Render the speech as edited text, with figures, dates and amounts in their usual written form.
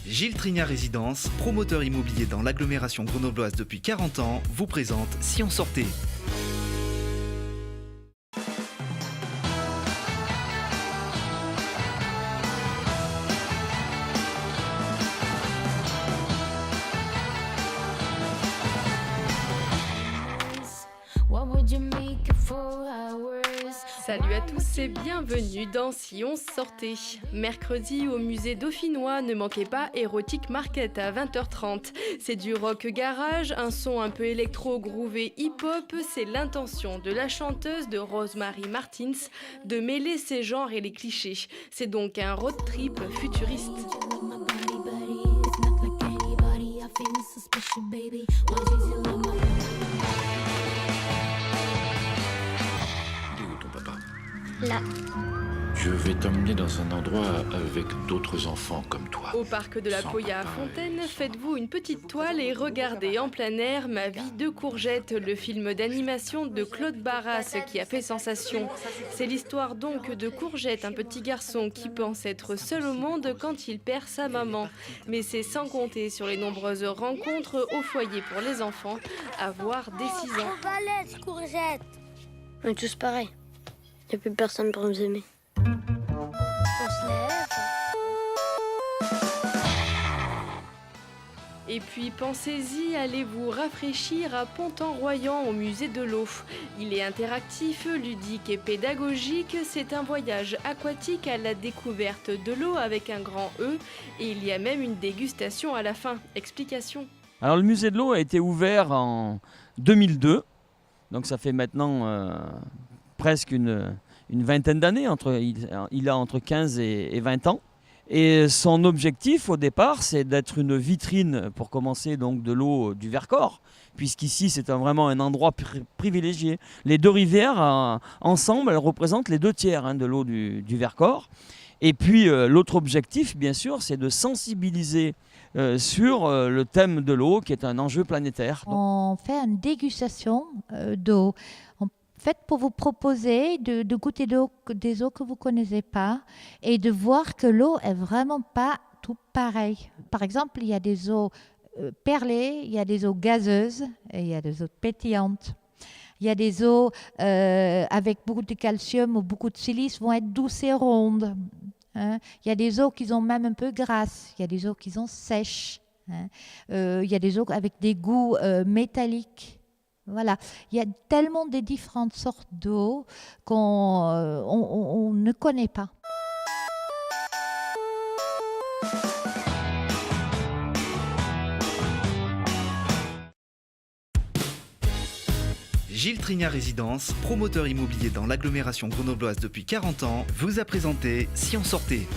Gilles Trignard Résidence, promoteur immobilier dans l'agglomération grenobloise depuis 40 ans, vous présente Si on sortait. Salut à tous et bienvenue dans Si on sortait. Mercredi au musée dauphinois, ne manquez pas Erotic Market à 20h30. C'est du rock garage, un son un peu électro groové hip-hop. C'est l'intention de la chanteuse de Rosemary Martins de mêler ces genres et les clichés. C'est donc un road trip futuriste. Là. Je vais t'emmener dans un endroit avec d'autres enfants comme toi. Au parc de la Sans Poya à papa Fontaine, faites-vous une petite toile et regardez en plein air Ma vie de courgette, le film d'animation de Claude Barras qui a fait sensation. C'est l'histoire donc de Courgette, un petit garçon qui pense être seul au monde quand il perd sa maman. Mais c'est sans compter sur les nombreuses rencontres au foyer pour les enfants à voir dès 6 ans. Balèze, Courgette. On est tous pareils. Il n'y a plus personne pour nous aimer. On se lève. Et puis pensez-y, allez vous rafraîchir à Pontan-Royan au musée de l'eau. Il est interactif, ludique et pédagogique. C'est un voyage aquatique à la découverte de l'eau avec un grand E. Et il y a même une dégustation à la fin. Explication. Alors le musée de l'eau a été ouvert en 2002. Donc ça fait maintenant presque une vingtaine d'années. Il a entre 15 et 20 ans. Et son objectif au départ, c'est d'être une vitrine pour commencer donc de l'eau du Vercors, puisqu'ici c'est vraiment un endroit privilégié. Les deux rivières, ensemble, elles représentent les 2/3 de l'eau du Vercors. Et puis l'autre objectif, bien sûr, c'est de sensibiliser sur le thème de l'eau, qui est un enjeu planétaire. On fait une dégustation d'eau. Faites pour vous proposer de goûter des eaux que vous ne connaissez pas et de voir que l'eau est vraiment pas tout pareil. Par exemple, il y a des eaux perlées, il y a des eaux gazeuses et il y a des eaux pétillantes. Il y a des eaux avec beaucoup de calcium ou beaucoup de silice vont être douces et rondes. Hein. Il y a des eaux qui sont même un peu grasses. Il y a des eaux qui sont sèches. Hein. Il y a des eaux avec des goûts métalliques. Voilà, il y a tellement de différentes sortes d'eau qu'on ne connaît pas. Gilles Trignard Résidence, promoteur immobilier dans l'agglomération grenobloise depuis 40 ans, vous a présenté Si on sortait.